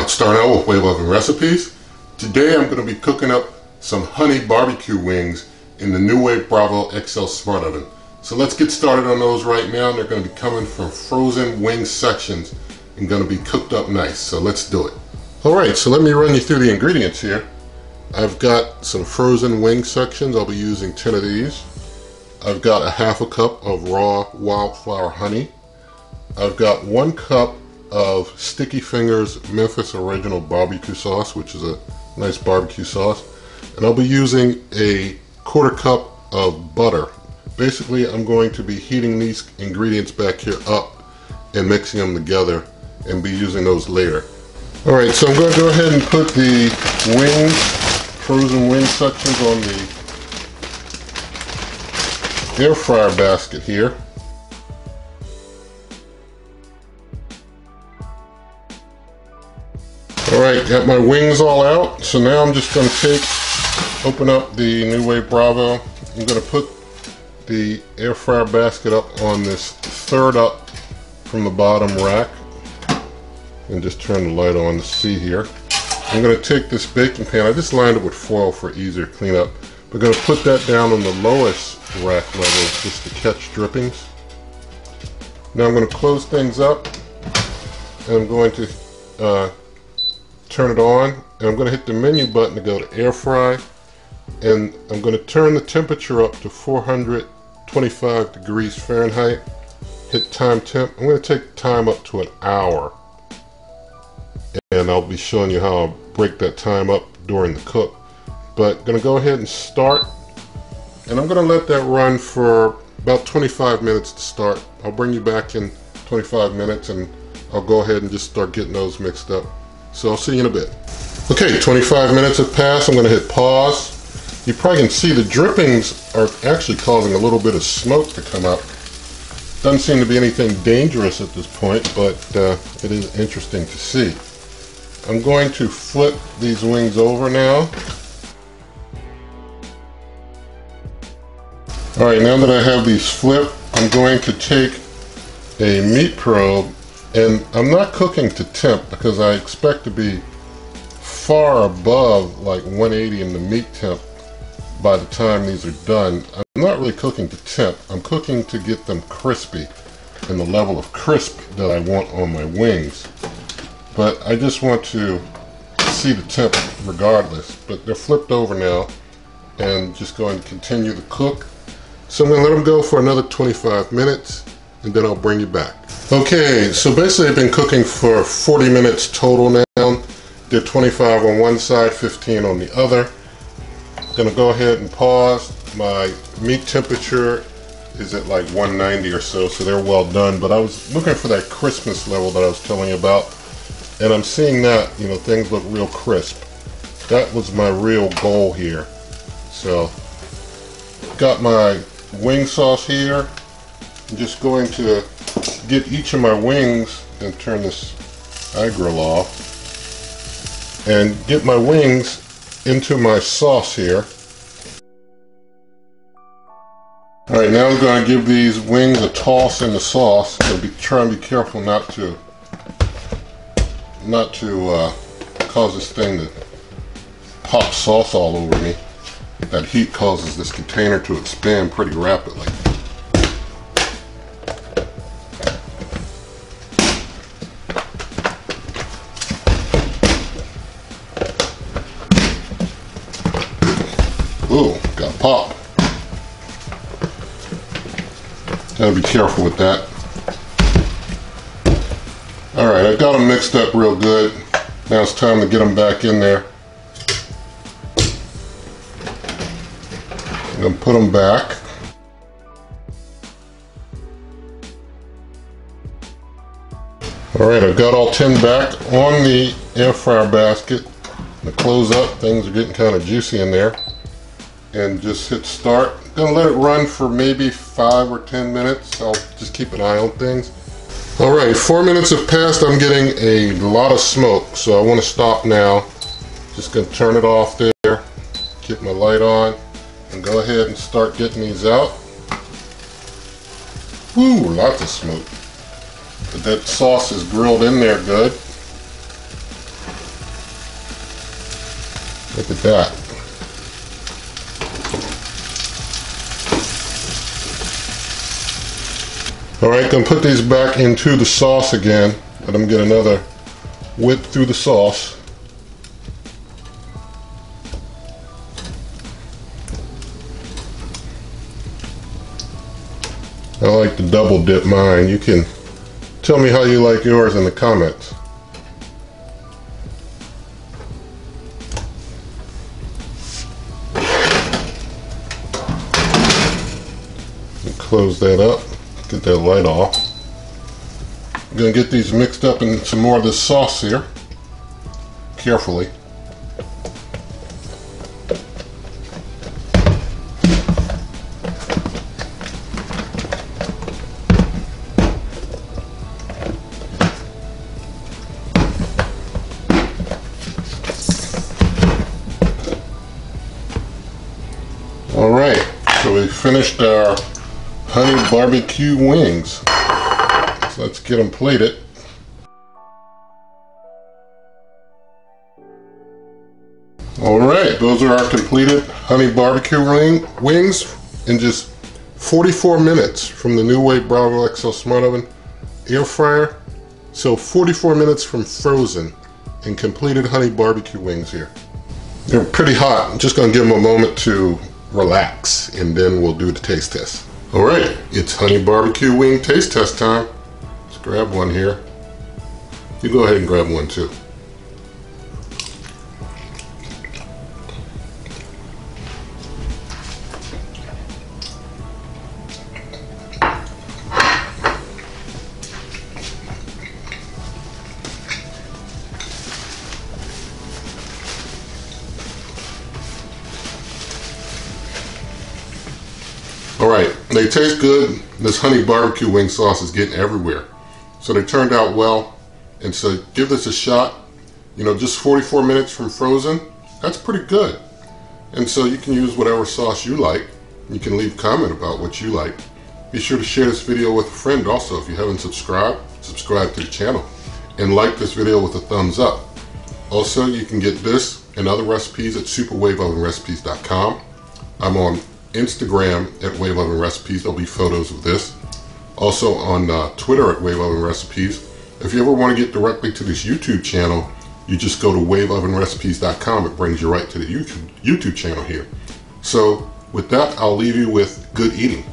starting out with Breville Oven Recipes. Today I'm going to be cooking up some honey BBQ wings in the NuWave Breville XL Smart Oven. So let's get started on those right now. They're going to be coming from frozen wing sections and going to be cooked up nice. So let's do it. Alright, so let me run you through the ingredients here. I've got some frozen wing sections. I'll be using 10 of these. I've got a half a cup of raw wildflower honey. I've got 1 cup of Sticky Fingers Memphis Original barbecue sauce, which is a nice barbecue sauce, and I'll be using a 1/4 cup of butter. Basically, I'm going to be heating these ingredients back here up and mixing them together and be using those later. Alright, so I'm going to go ahead and put the wings, frozen wing sections on the air fryer basket here. Alright, got my wings all out, so now I'm just going to open up the NuWave Breville. I'm going to put the air fryer basket up on this third up from the bottom rack and just turn the light on to see here. I'm going to take this baking pan, I just lined it with foil for easier cleanup. We're going to put that down on the lowest rack level just to catch drippings. Now I'm going to close things up and I'm going to turn it on, and I'm going to hit the menu button to go to air fry, and I'm going to turn the temperature up to 425 degrees Fahrenheit. Hit time temp. I'm going to take time up to an hour, and I'll be showing you how I'll break that time up during the cook. But I'm going to go ahead and start, and I'm going to let that run for about 25 minutes to start. I'll bring you back in 25 minutes and I'll go ahead and just start getting those mixed up. So I'll see you in a bit. Okay, 25 minutes have passed. I'm going to hit pause. You probably can see the drippings are actually causing a little bit of smoke to come up. Doesn't seem to be anything dangerous at this point, but it is interesting to see. I'm going to flip these wings over now. Alright, now that I have these flipped, I'm going to take a meat probe. And I'm not cooking to temp because I expect to be far above like 180 in the meat temp by the time these are done. I'm not really cooking to temp. I'm cooking to get them crispy and the level of crisp that I want on my wings. But I just want to see the temp regardless. But they're flipped over now and just going to continue to cook. So I'm going to let them go for another 25 minutes and then I'll bring you back. Okay, so basically I've been cooking for 40 minutes total now. Did 25 on one side, 15 on the other. Gonna go ahead and pause. My meat temperature is at like 190 or so, so they're well done. But I was looking for that crispness level that I was telling you about, and I'm seeing that, you know, things look real crisp. That was my real goal here. So, got my wing sauce here. I'm just going to get each of my wings and turn this eye grill off and get my wings into my sauce here. Alright, now I'm going to give these wings a toss in the sauce. I'm going to try and be careful not to cause this thing to pop sauce all over me. That heat causes this container to expand pretty rapidly. Ooh, got pop. Gotta be careful with that. Alright, I got them mixed up real good. Now it's time to get them back in there. I'm gonna put them back. Alright, I've got all 10 back on the air fryer basket. I'm gonna close up, things are getting kind of juicy in there. And just hit start. I'm gonna let it run for maybe 5 or 10 minutes. I'll just keep an eye on things. Alright, 4 minutes have passed. I'm getting a lot of smoke, so I want to stop now. Just gonna turn it off there, get my light on, and go ahead and start getting these out. Woo, lots of smoke. But that sauce is grilled in there good. Look at that. Alright, gonna put these back into the sauce again. Let them get another whip through the sauce. I like to double dip mine. You can tell me how you like yours in the comments. Close that up, get that light off. I'm gonna get these mixed up in some more of this sauce here, carefully. All right, so we finished our honey barbecue wings. So let's get them plated. All right, those are our completed honey barbecue wings in just 44 minutes from the NuWave Breville XL Smart Oven Air Fryer. So 44 minutes from frozen and completed honey barbecue wings here. They're pretty hot. I'm just gonna give them a moment to relax and then we'll do the taste test. All right, it's honey barbecue wing taste test time. Let's grab one here. You go ahead and grab one too. All right, they taste good. This honey barbecue wing sauce is getting everywhere. So they turned out well. And so give this a shot. You know, just 44 minutes from frozen, that's pretty good. And so you can use whatever sauce you like. You can leave a comment about what you like. Be sure to share this video with a friend also. If you haven't subscribed, subscribe to the channel. And like this video with a thumbs up. Also, you can get this and other recipes at superwaveovenrecipes.com. I'm on Instagram at Wave Oven Recipes. There'll be photos of this. Also on Twitter at Wave Oven Recipes. If you ever want to get directly to this YouTube channel, you just go to waveovenrecipes.com. It brings you right to the YouTube channel here. So with that, I'll leave you with good eating.